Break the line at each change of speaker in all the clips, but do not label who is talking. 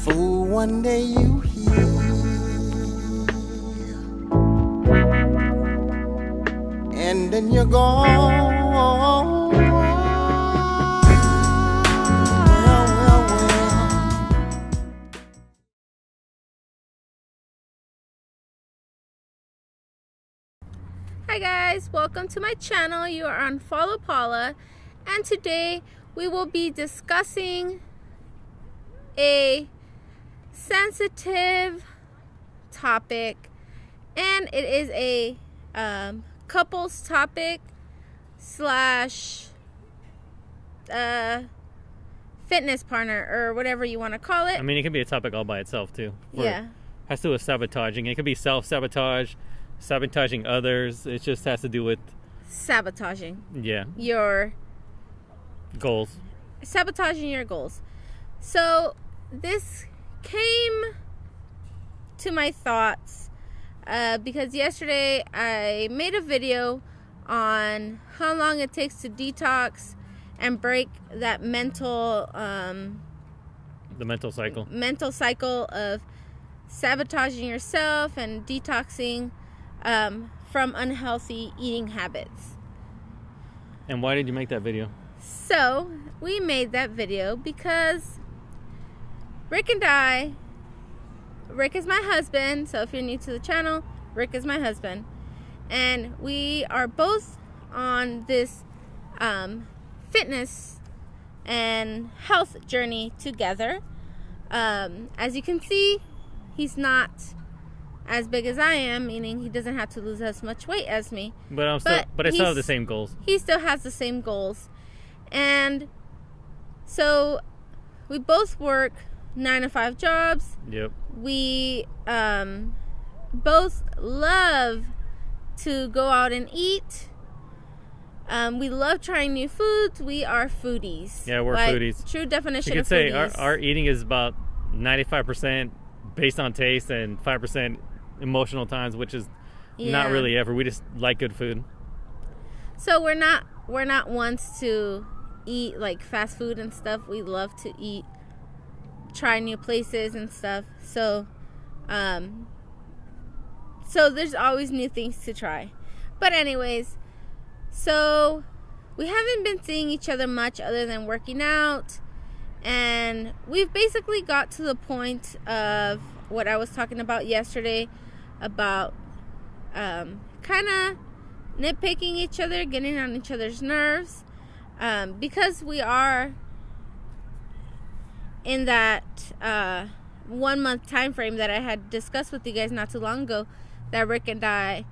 fool one day you hear, and then you're gone.
Hi guys, welcome to my channel. You are on Follow Paula, and today we will be discussing a sensitive topic, and it is a couples topic slash fitness partner, or whatever you want to call it.
I mean, it can be a topic all by itself too.
Yeah.
Has to do with sabotaging. It could be self-sabotage, sabotaging others. It just has to do with
Sabotaging.
Yeah.
Your
goals.
Sabotaging your goals. So this came to my thoughts because yesterday I made a video on how long it takes to detox and break that mental
The mental
cycle of sabotaging yourself and detoxing from unhealthy eating habits.
And why did you make that video?
So we made that video because Rick and I, Rick is my husband, so if you're new to the channel, Rick is my husband, and we are both on this fitness and health journey together. As you can see, he's not as big as I am, meaning he doesn't have to lose as much weight as me.
But I still have the same goals.
He still has the same goals. And so we both work 9-to-5 jobs.
Yep.
We both love to go out and eat. We love trying new foods. We are foodies.
Yeah, we're foodies.
True definition
you
of
could
foodies.
say our eating is about 95% based on taste and 5% emotional times, which is not really ever. We just like good food. So we're not ones to eat like fast food and stuff. We love to try new places and stuff. So there's always new things to try. But anyways, so we haven't been seeing each other much other than working out. And we've basically got to the point of what I was talking about yesterday, about kind of nitpicking each other, getting on each other's nerves, because we are in that 1 month time frame that I had discussed with you guys not too long ago, that Rick and I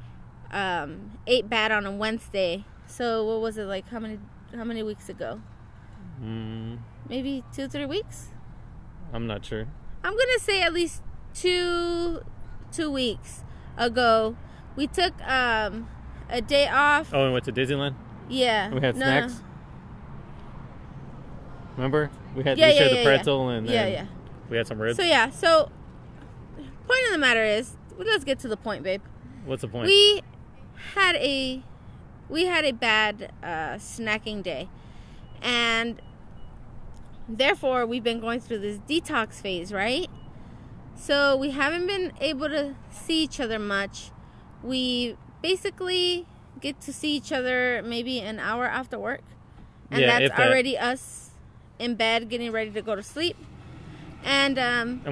ate bad on a Wednesday. So what was it, like how many weeks ago? Maybe 2-3 weeks? I'm not sure. I'm gonna say at least two weeks ago. We took a day off. Oh, and went to Disneyland?
Yeah.
We had snacks. Remember? We shared the pretzel and then we had some ribs.
So point of the matter is, let's get to the point, babe.
What's the point?
We had a bad snacking day, and therefore we've been going through this detox phase, right? So we haven't been able to see each other much. We basically get to see each other maybe an hour after work, and that's already us in bed getting ready to go to sleep. And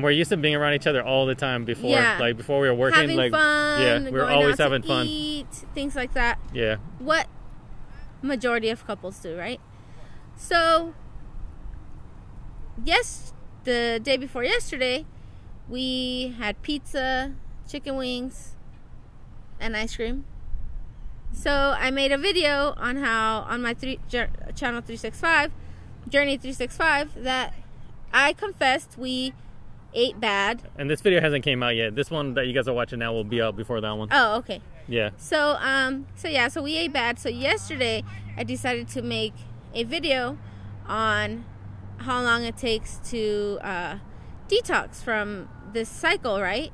we're used to being around each other all the time before.
Yeah.
Like before we were working,
having
like
fun,
we were always having fun.
Eat, things like that.
Yeah.
What majority of couples do, right? So the day before yesterday, we had pizza, chicken wings, and ice cream. So I made a video on how on my channel 365, Journey 365, that I confessed we ate bad.
And this video hasn't came out yet. This one that you guys are watching now will be out before that one.
Oh, okay.
Yeah.
So we ate bad. So yesterday I decided to make a video on how long it takes to detox from this cycle, right?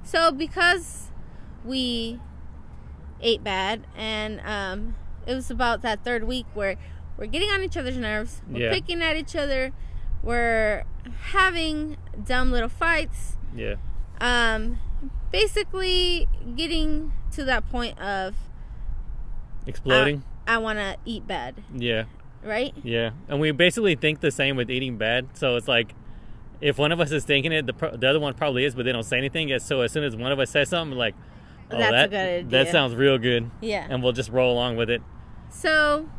So because we ate bad, and it was about that third week where we're getting on each other's nerves, we're picking at each other, we're having dumb little fights.
Yeah.
Basically getting to that point of
Exploding.
I want to eat bad.
Yeah.
Right?
Yeah. And we basically think the same with eating bad. So it's like, if one of us is thinking it, the other one probably is, but they don't say anything. So as soon as one of us says something, like, oh,
that's a good idea.
That sounds real good.
Yeah.
And we'll just roll along with it.
So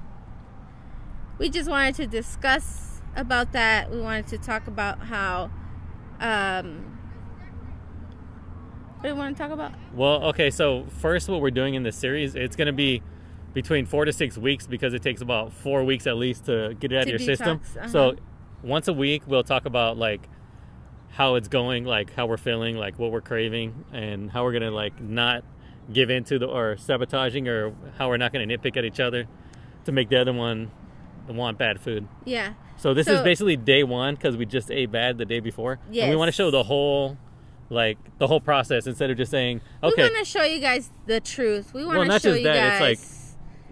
we just wanted to discuss about that. We wanted to talk about how what do you want to talk about?
Well, okay, so first what we're doing in this series, it's going to be between 4 to 6 weeks because it takes about 4 weeks at least to get it out of your system. So once a week we'll talk about like how it's going, like how we're feeling, like what we're craving, and how we're going to like not give into or sabotaging, or how we're not going to nitpick at each other to make the other one want bad food.
Yeah.
So this is basically day one because we just ate bad the day before.
Yes.
And we want to show the whole process instead of just saying, okay.
We want to show you guys the truth. We want to show you guys.
It's like,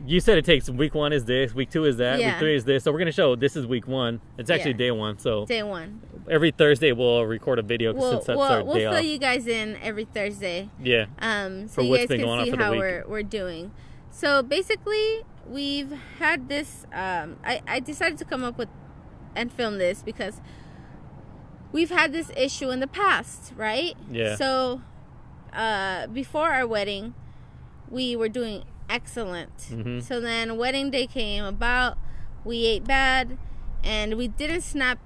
you said it takes week 1 is this, week 2 is that,
Yeah.
week 3 is this. So we're going to show this is week 1. It's actually day 1. So
day 1.
Every Thursday we'll record a video since that's our day
We'll
off.
fill you guys in every Thursday.
Yeah.
So you guys can see how we're doing. So basically, we've had this. I decided to come up with and film this because we've had this issue in the past, right?
Yeah.
So before our wedding, we were doing excellent.
Mm-hmm.
So then wedding day came about. We ate bad, and we didn't snap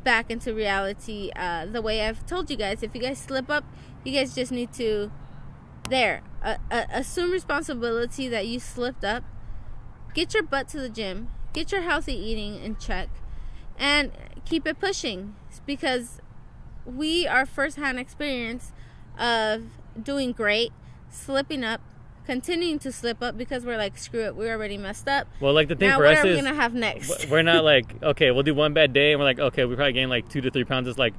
back into reality the way I've told you guys. If you guys slip up, you guys just need to assume responsibility that you slipped up. Get your butt to the gym. Get your healthy eating in check, and keep it pushing, because we are first-hand experience of doing great, slipping up, continuing to slip up because we're like, screw it, we already messed up.
Well, like the thing
now,
for
what
us
are
is
we gonna have next?
we're not like, okay, we'll do one bad day and we're like, okay, we probably gained like 2 to 3 pounds. It's like,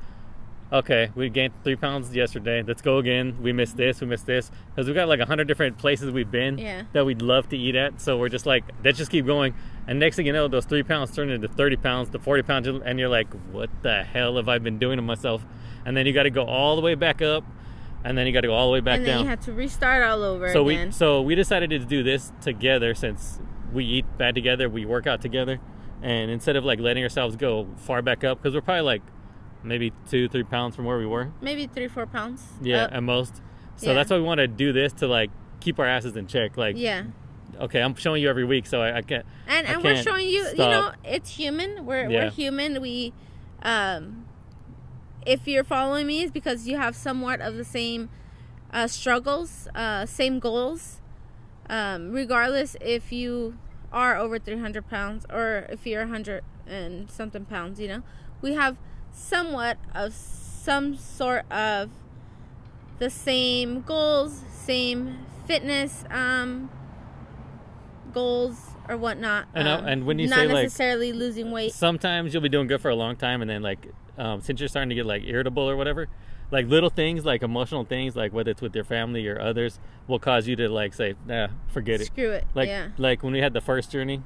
okay, we gained 3 pounds yesterday, let's go again. We missed this, because we got like 100 different places we've been that we'd love to eat at. So we're just like, let's just keep going. And next thing you know, those 3 pounds turn into 30 pounds to 40 pounds, and you're like, what the hell have I been doing to myself? And then you got to go all the way back up, and then you got to go all the way back down. And
then you have to restart all over again.
So we decided to do this together. Since we eat bad together, we work out together, and instead of like letting ourselves go far back up, because we're probably like maybe 2-3 pounds from where we were,
maybe 3-4 pounds
at most. So that's why we want to do this, to like keep our asses in check. Like, okay, I'm showing you every week, so I can't.
And we're showing you, you know, it's human. We're human. We, if you're following me, it's because you have somewhat of the same struggles, same goals. Regardless if you are over 300 pounds or if you're 100 and something pounds, you know, we have somewhat of some sort of the same goals, same fitness goals or whatnot.
And when you
not
say
necessarily like, losing weight,
sometimes you'll be doing good for a long time, and then like since you're starting to get like irritable or whatever, like little things, like emotional things, like whether it's with your family or others, will cause you to like say, nah, forget it,
screw it.
Like when we had the first journey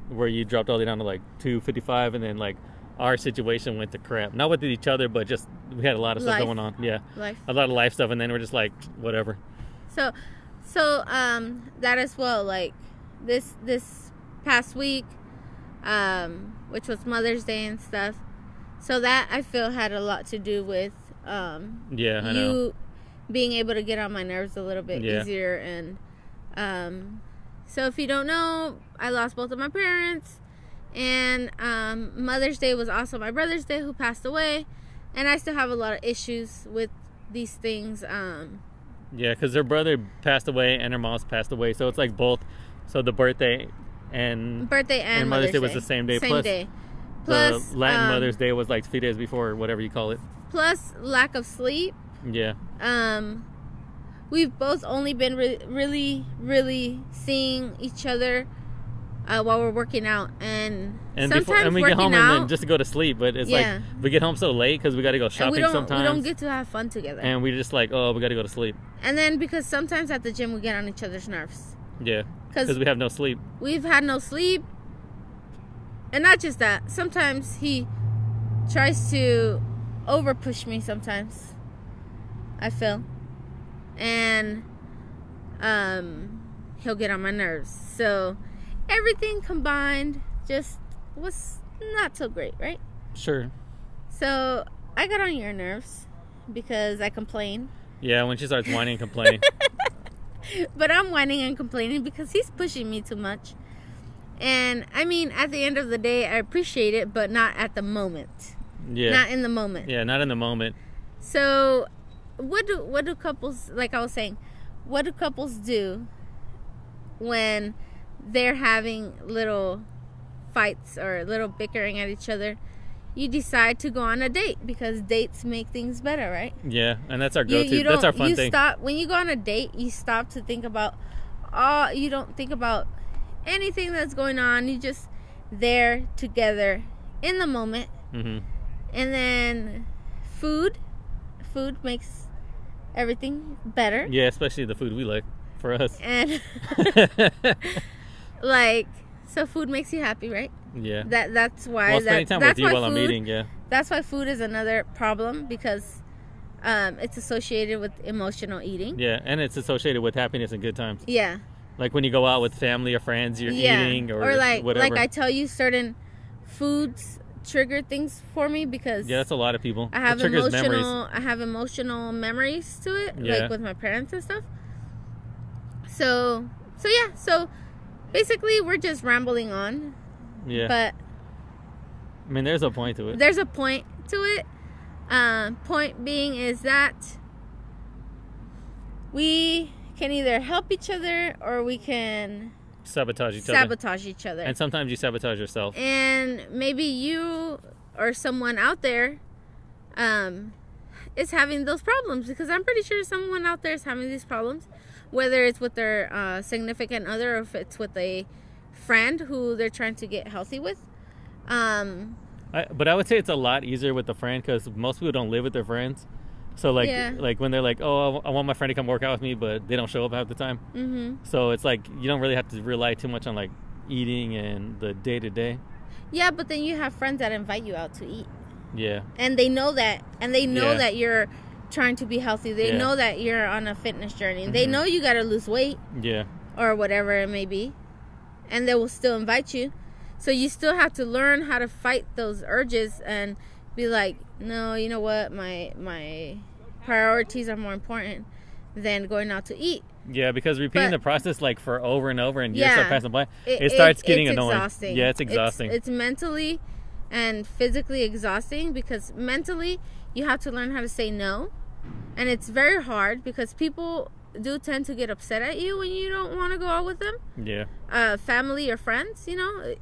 where you dropped all the way down to like 255, and then like our situation went to crap, not with each other, but just we had a lot of stuff going on. A lot of life stuff, and then we're just like, whatever. So
that as well, like this past week, which was Mother's Day and stuff, so that I feel had a lot to do with you being able to get on my nerves a little bit easier. And so if you don't know, I lost both of my parents, and Mother's Day was also my brother's day, who passed away, and I still have a lot of issues with these things.
Because her brother passed away and her mom's passed away, so it's like both. So the birthday and Mother's Day was the same day. Plus the Latin Mother's Day was like 3 days before, or whatever you call it. Plus
lack of sleep. We've both only been really, really seeing each other while we're working out, and sometimes
we
working
get home
out,
and then just to go to sleep. But it's like we get home so late because we got to go shopping. Sometimes
we don't get to have fun together,
and we just like, oh, we got to go to sleep.
And then because sometimes at the gym we get on each other's nerves.
Because we have no sleep.
We've had no sleep, and not just that. Sometimes he tries to over push me sometimes, I feel. And he'll get on my nerves. So everything combined just was not so great, right?
Sure.
So I got on your nerves because I complain.
Yeah, when she starts whining and complaining.
But I'm whining and complaining because he's pushing me too much. And I mean, at the end of the day, I appreciate it, but not at the moment.
Yeah.
Not in the moment.
Yeah, not in the moment.
So what do couples, like I was saying, what do couples do when they're having little fights or little bickering at each other? You decide to go on a date because dates make things better, right?
Yeah, and that's our go-to. That's our fun thing.
When you go on a date, you stop to think about you don't think about anything that's going on. You just there together in the moment.
Mm-hmm.
And then food makes everything better.
Yeah, especially the food we like for us.
And so food makes you happy, right?
Yeah.
That's why.
Well, spending time with you while I'm eating, yeah.
That's why food is another problem because it's associated with emotional eating.
Yeah, and it's associated with happiness and good times.
Yeah.
Like when you go out with family or friends, you're eating or
like
whatever.
Like I tell you, certain foods trigger things for me because
yeah, that's a lot of people.
I have
emotional
memories to it,
yeah.
like with my parents and stuff. So basically we're just rambling on.
Yeah.
But
I mean, there's a point to it.
There's a point to it. Point being is that we can either help each other or we can
sabotage each other. And sometimes you sabotage yourself.
And maybe you or someone out there is having those problems, because I'm pretty sure someone out there is having these problems, whether it's with their significant other or if it's with a friend who they're trying to get healthy with.
But I would say it's a lot easier with the friend because most people don't live with their friends. So like when they're like, oh, I want my friend to come work out with me, but they don't show up half the time.
Mm-hmm.
So it's like you don't really have to rely too much on like eating and the day to day.
Yeah, but then you have friends that invite you out to eat.
Yeah.
And they know that,
yeah.
that you're trying to be healthy. They
yeah.
know that you're on a fitness journey.
Mm-hmm.
They know you got to lose weight.
Yeah.
Or whatever it may be. And they will still invite you. So you still have to learn how to fight those urges and be like, no, you know what? My priorities are more important than going out to eat.
Yeah, because repeating the process like for over and over and years start passing by, it starts getting annoying.
Exhausting.
Yeah, it's exhausting.
It's mentally and physically exhausting because mentally you have to learn how to say no. And it's very hard because people do tend to get upset at you when you don't want to go out with them.
Yeah.
Family or friends, you know,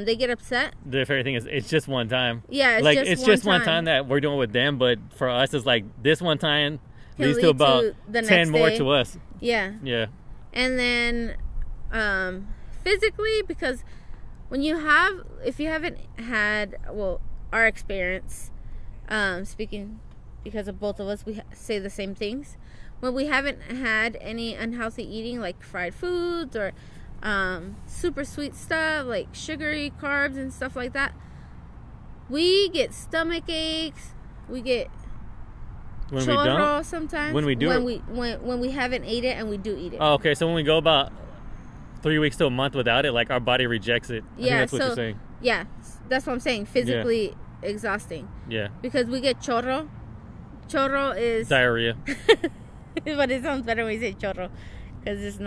they get upset.
The favorite thing is it's just one time.
Yeah,
it's just one time that we're doing with them, but for us it's like this one time leads to about 10 more to us.
Yeah.
Yeah.
And then physically, because if you haven't had, well, our experience, speaking because of both of us, we say the same things. When we haven't had any unhealthy eating like fried foods or super sweet stuff like sugary carbs and stuff like that, we get stomach aches, we get chorro sometimes
when
we haven't ate it and we do eat it.
Oh, okay, so when we go about 3 weeks to a month without it, like our body rejects it. I think that's what you're saying.
Yeah, that's what I'm saying. Physically exhausting.
Yeah, because
we get chorro is
diarrhea.
But it sounds better when you say chorro, because it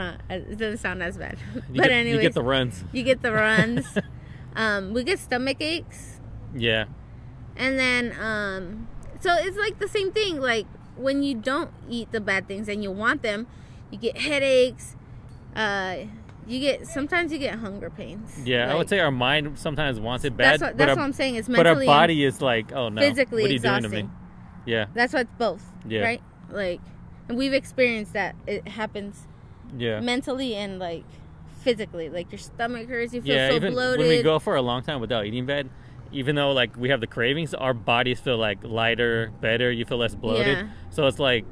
doesn't sound as bad. But anyways,
you get the runs.
We get stomach aches.
Yeah.
And then, so it's like the same thing. Like when you don't eat the bad things and you want them, you get headaches. Sometimes you get hunger pains.
Yeah, I would say our mind sometimes wants it bad.
That's what I'm saying. It's mentally,
but our body is like, oh no,
physically
what are you
exhausting.
doing to me? Yeah.
That's why it's both.
Yeah.
Right? Like, and we've experienced that it happens.
Yeah.
Mentally and like physically, like your stomach hurts, you feel so
even
bloated.
When we go for a long time without eating bad, even though like we have the cravings, our bodies feel like lighter, better. You feel less bloated.
Yeah.
So it's like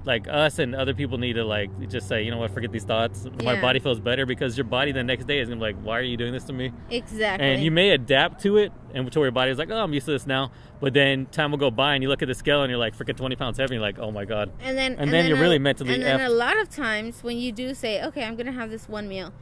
like us and other people need to like just say, you know what, forget these thoughts. My body feels better, because your body the next day is gonna be like, why are you doing this to me?
Exactly.
And you may adapt to it, and to where your body's like, oh, I'm used to this now. But then time will go by, and you look at the scale, and you're like, freaking 20 pounds heavy. You're like, oh my god.
And then
you're really mentally.
And then a lot of times when you do say, okay, I'm gonna have this one meal,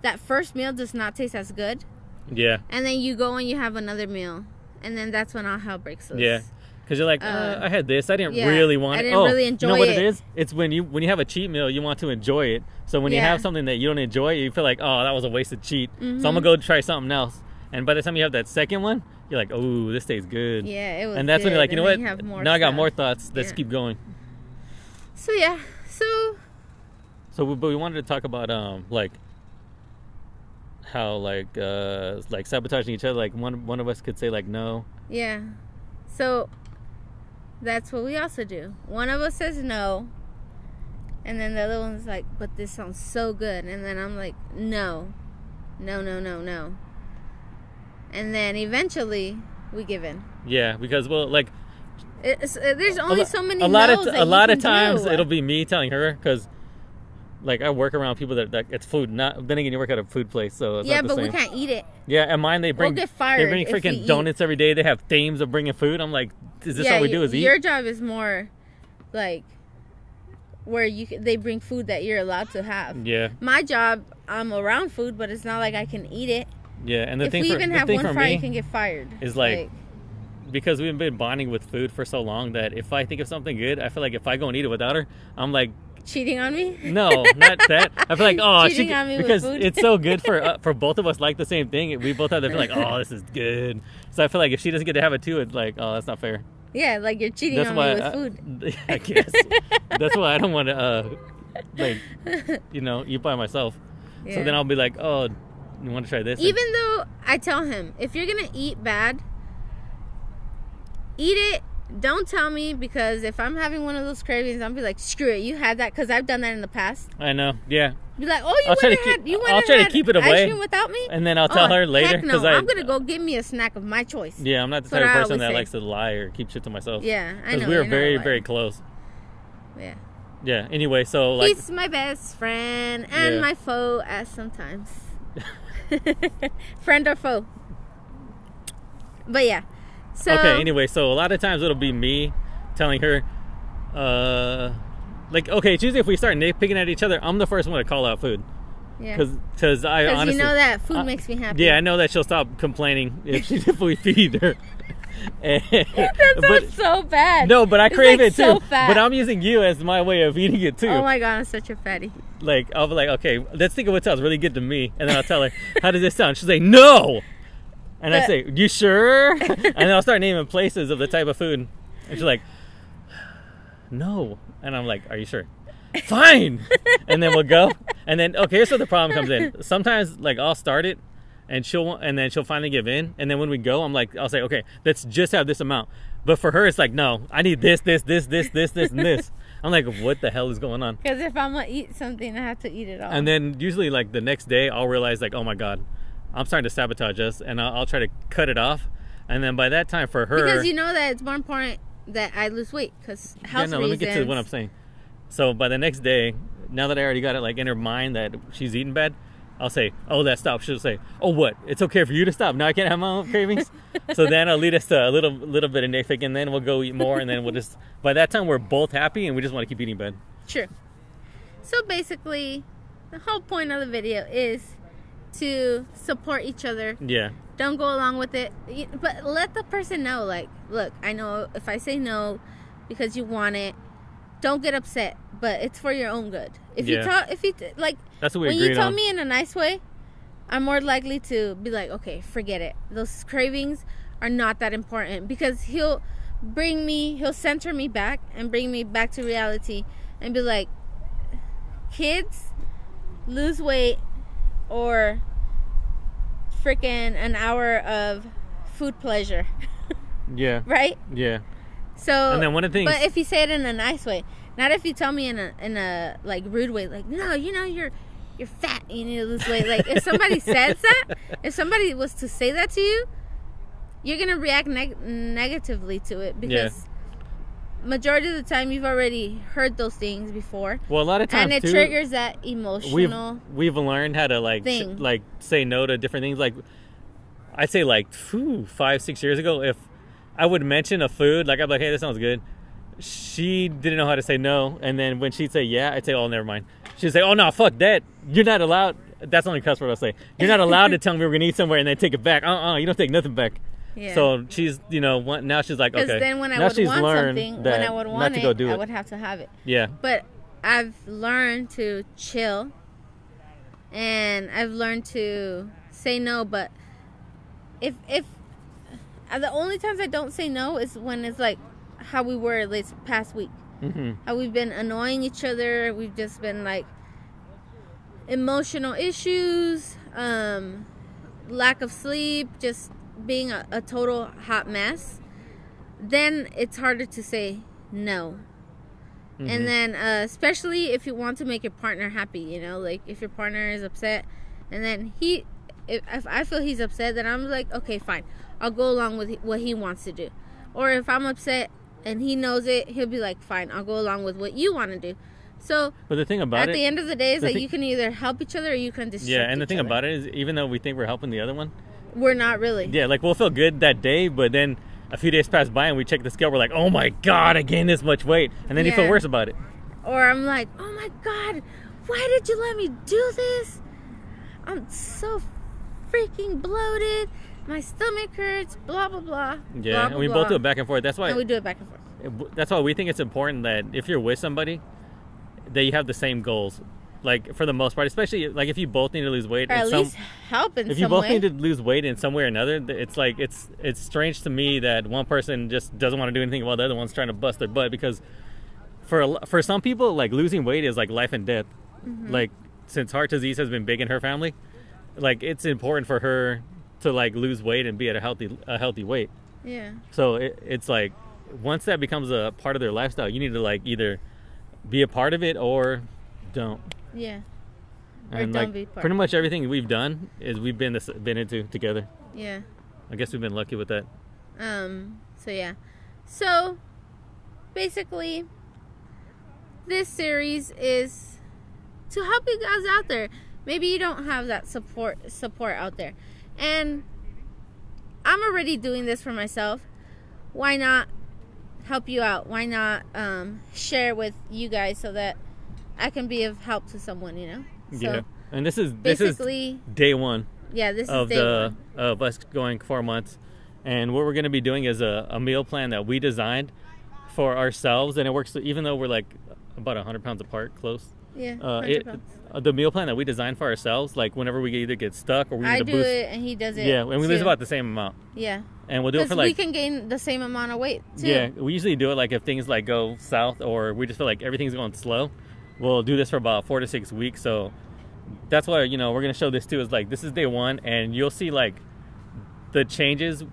that first meal does not taste as good.
Yeah.
And then you go and you have another meal, and then that's when all hell breaks loose.
Yeah. Because you're like, I had this. I didn't
yeah,
really want it.
I didn't really enjoy it.
You know what it is? It's when you have a cheat meal, you want to enjoy it. So when you have something that you don't enjoy, you feel like, oh, that was a wasted cheat.
Mm-hmm.
So I'm going to go try something else. And by the time you have that second one, you're like, oh, this tastes good.
Yeah, it was
And that's
good.
when you're like, you know what?
You
Now I got more thoughts. Let's keep going.
So, yeah.
But we wanted to talk about, like, how, like sabotaging each other. Like, one of us could say, like, no.
Yeah. So that's what we also do. One of us says no, and then the other one's like, but this sounds so good. And then I'm like, no. And then eventually we give in.
Yeah, because, well, like,
there's only so many
a lot
no's
of times it'll be me telling her, because like I work around people that it's food. Not then again, you work at a food place, so it's not the
but
same.
we can't eat it.
Yeah, and mine they bring
We'll get fired.
They bring freaking donuts every day. They have themes of bringing food. I'm like, is this all we do? Is eat?
Your job is more like where they bring food that you're allowed to have.
Yeah.
My job, I'm around food, but it's not like I can eat it.
Yeah, and
if we even have one fry, you can get fired.
Is like because we've been bonding with food for so long that if I think of something good, I feel like if I go and eat it without her, I'm like,
cheating on me?
No, not that. I feel like, oh,
cheating on me
because
with food?
It's so good for both of us like the same thing. We both have to feel like, oh, this is good. So I feel like if she doesn't get to have it too, it's like, oh, that's not fair.
Yeah, like you're cheating on me with food.
I guess. That's why I don't want to, eat by myself. Yeah. So then I'll be like, oh, you want to try this?
Even though I tell him, if you're going to eat bad, eat it. Don't tell me, because if I'm having one of those cravings, I'll be like, screw it, you had that, because I've done that in the past.
I know, yeah.
Be like, oh, I'll try
to keep it away.
Ice cream without me?
And then I'll tell her later.
Heck no, I'm going to go get me a snack of my choice.
Yeah, I'm not the type of person that likes to lie or keep shit to myself.
Yeah, I know.
Because we were very, very close.
Yeah.
Yeah, anyway, so like...
He's my best friend and my foe at sometimes. Friend or foe. But yeah. So,
okay, anyway, so a lot of times it'll be me telling her, okay, it's usually if we start nitpicking at each other, I'm the first one to call out food. Yeah. Because I honestly...
you know that food makes me happy.
Yeah, I know that she'll stop complaining if we feed her.
That sounds so bad.
No, but I crave it too.
So fat.
But I'm using you as my way of eating it too.
Oh my god, I'm such a fatty.
Like, I'll be like, okay, let's think of what sounds really good to me. And then I'll tell her, how does this sound? She'll say, no! And I say, you sure? And then I'll start naming places of the type of food. And she's like, no. And I'm like, are you sure? Fine. And then we'll go. And then, okay, here's where the problem comes in. Sometimes, like, I'll start it, and then she'll finally give in. And then when we go, I'll say, okay, let's just have this amount. But for her, it's like, no, I need this, and this. I'm like, what the hell is going on?
Because if I'm going to eat something, I have to eat it all.
And then usually, like, the next day, I'll realize, like, oh my God, I'm starting to sabotage us, and I'll try to cut it off. And then by that time, for her...
Because you know that it's more important that I lose weight, because health reasons...
let me get to what I'm saying. So by the next day, now that I already got it, like, in her mind that she's eating bad, I'll say, oh, that stopped. She'll say, oh, what? It's okay for you to stop. Now I can't have my own cravings? So then it'll lead us to a little bit of nitpick, and then we'll go eat more, and then we'll just... By that time, we're both happy, and we just want to keep eating bad.
True. So basically, the whole point of the video is to support each other.
Yeah.
Don't go along with it. But let the person know, like, look, I know if I say no because you want it, don't get upset, but it's for your own good. If you like,
that's what we
when
agreed
you tell
on.
me in a nice way, I'm more likely to be like, okay, forget it. Those cravings are not that important, because he'll center me back and bring me back to reality and be like, kids, lose weight or freaking an hour of food pleasure.
Yeah.
Right?
Yeah.
So,
and then one of the things,
but if you say it in a nice way, not if you tell me in a like rude way, like, no, you know, you're fat, you need to lose weight. Like, if somebody says that, if somebody was to say that to you, you're gonna react negatively to it, because majority of the time you've already heard those things before.
Well, a lot of times
and it
too,
triggers that emotional
we've learned how to
thing.
like say no to different things. Like I'd say like 5-6 years ago, if I would mention a food, like I'd be like, hey, this sounds good. She didn't know how to say no, and then when she'd say yeah, I'd say, oh, never mind. She'd say, oh no, fuck that. You're not allowed. That's the only cuss word I'll say. You're not allowed to tell me we're gonna eat somewhere and then take it back. You don't take nothing back.
Yeah.
So she's, now she's like, okay.
Because then when I
now
would
she's
want
learned
something,
that
when I would
not
want
to go
it,
do
I
it.
would have to have it.
Yeah.
But I've learned to chill, and I've learned to say no. But if the only times I don't say no is when it's like how we were this past week.
Mm-hmm.
How we've been annoying each other. We've just been like emotional issues, lack of sleep, just being a total hot mess. Then it's harder to say no.
Mm-hmm.
And then especially if you want to make your partner happy, like if your partner is upset, and then if I feel he's upset, then I'm like, okay, fine, I'll go along with what he wants to do. Or if I'm upset and he knows it, he'll be like, fine, I'll go along with what you want to do. So,
but the thing about
at the end of the day is that you can either help each other or you can destroy.
Yeah, and the thing about it is, even though we think we're helping the other one,
we're not really.
Yeah, like we'll feel good that day, but then a few days pass by and we check the scale, we're like, oh my god, I gained this much weight, and then you feel worse about it.
Or I'm like, oh my god, why did you let me do this? I'm so freaking bloated. My stomach hurts. Blah blah blah.
Yeah,
blah,
and we
blah,
both
blah.
do it back and forth. That's why.
And we do it back and forth.
That's why we think it's important that if you're with somebody, that you have the same goals. Like for the most part, especially like if you both need to lose weight,
or at least help in some way.
If you both need to lose weight in some way or another, it's like it's strange to me that one person just doesn't want to do anything while the other one's trying to bust their butt. Because for some people, like losing weight is like life and death. Mm-hmm. Like since heart disease has been big in her family, like it's important for her to like lose weight and be at a healthy weight.
Yeah. So
it's like once that becomes a part of their lifestyle, you need to like either be a part of it or don't.
Yeah.
And like pretty much everything we've done is we've been into together.
Yeah.
I guess we've been lucky with that.
So yeah. So basically this series is to help you guys out there. Maybe you don't have that support out there. And I'm already doing this for myself. Why not help you out? Why not share with you guys so that I can be of help to someone, So
yeah. And this is day one.
Yeah, this
of
is day one
of us going 4 months. And what we're going to be doing is a meal plan that we designed for ourselves, and it works even though we're like about 100 pounds apart, close.
Yeah, 100 pounds.
The meal plan that we designed for ourselves, like whenever we either get stuck or we need to boost.
I do it and he does it.
Yeah, and we lose about the same amount.
Yeah.
And we'll do it for like...
we can gain the same amount of weight too.
Yeah, we usually do it like if things like go south or we just feel like everything's going slow. We'll do this for about 4 to 6 weeks. So that's why, we're going to show this too. Is like, this is day one and you'll see like the changes.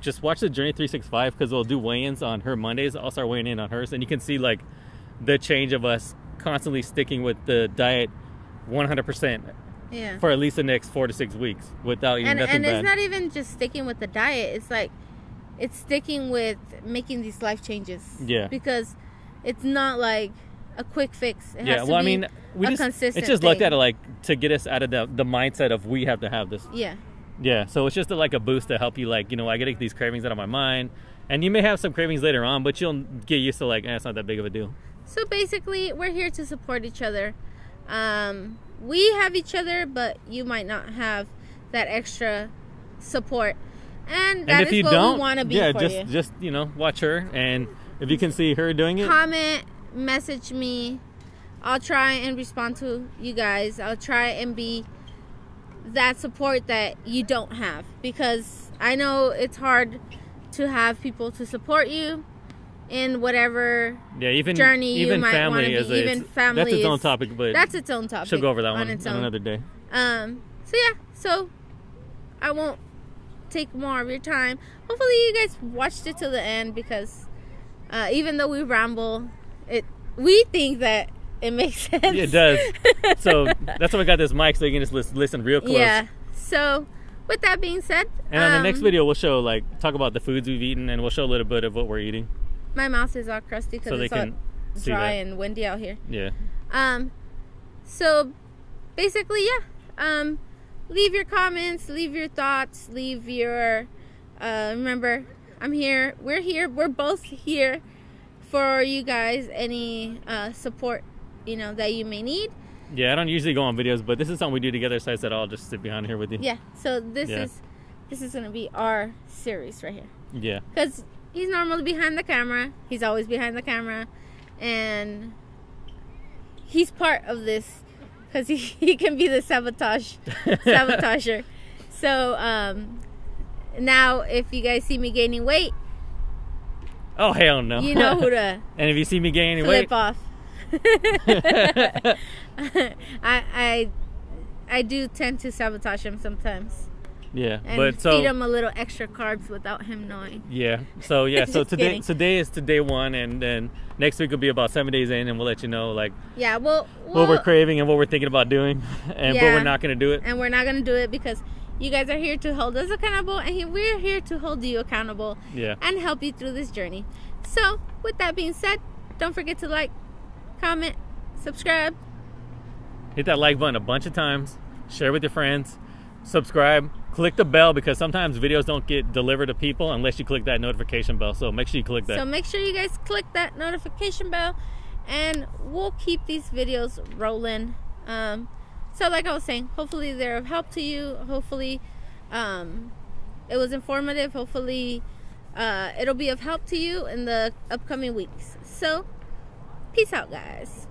Just watch the Journey 365 because we'll do weigh-ins on her Mondays. I'll start weighing in on hers. And you can see like the change of us constantly sticking with the diet 100%.
Yeah.
For at least the next 4 to 6 weeks without eating nothing
bad. And it's not even just sticking with the diet. It's like, it's sticking with making these life changes.
Yeah.
Because it's not like a quick fix. It has
well,
to be
consistent it's just looked at it like to get us out of the mindset of we have to have this.
Yeah.
Yeah, so it's just like a boost to help you, like, I gotta get these cravings out of my mind. And you may have some cravings later on, but you'll get used to like, it's not that big of a deal.
So basically, we're here to support each other. We have each other, but you might not have that extra support. And that is what we want to be for you.
Just watch her, and if you can see her doing it,
comment, message me. I'll try and respond to you guys. I'll try and be that support that you don't have, because I know it's hard to have people to support you in whatever journey you might want to be. Even family,
that's its own topic, but
that's its own topic.
She'll go over that one on another day.
So I won't take more of your time. Hopefully you guys watched it till the end, because even though we ramble, we think that it makes sense.
Yeah, it does. So that's why we got this mic, so you can just listen real close.
Yeah. So with that being said,
and on the next video we'll show talk about the foods we've eaten, and we'll show a little bit of what we're eating.
My mouth is all crusty because
So they
it's all
can see
dry
that.
and windy out here.
Yeah.
So basically, yeah. Leave your comments, leave your thoughts, leave your. Remember, I'm here. We're here. We're both here for you guys. Any support, that you may need.
Yeah, I don't usually go on videos, but this is something we do together, so I said I'll just sit behind here with you.
Yeah. So this
Yeah.
is gonna be our series right here.
Yeah.
Because he's normally behind the camera. He's always behind the camera, and he's part of this because he can be the sabotager. So now if you guys see me gaining weight,
Oh, hell no.
you know who to
And if you see me gaining
flip
weight,
off. I do tend to sabotage him sometimes
yeah.
and
But so
feed him a little extra carbs without him knowing.
yeah. So yeah. So
Just kidding.
today is to day 1, and then next week will be about 7 days in, and we'll let you know like
Yeah, well,
what we're craving and what we're thinking about doing, and but
Yeah.
we're not going to do it.
and we're not gonna do it because you guys are here to hold us accountable, and we're here to hold you accountable
Yeah.
and help you through this journey. So with that being said, don't forget to like, comment, subscribe.
Hit that like button a bunch of times. Share with your friends. Subscribe. Click the bell because sometimes videos don't get delivered to people unless you click that notification bell. So make sure you click that.
So make sure you guys click that notification bell, and we'll keep these videos rolling. So like I was saying, hopefully they're of help to you. Hopefully it was informative. Hopefully it'll be of help to you in the upcoming weeks. So peace out, guys.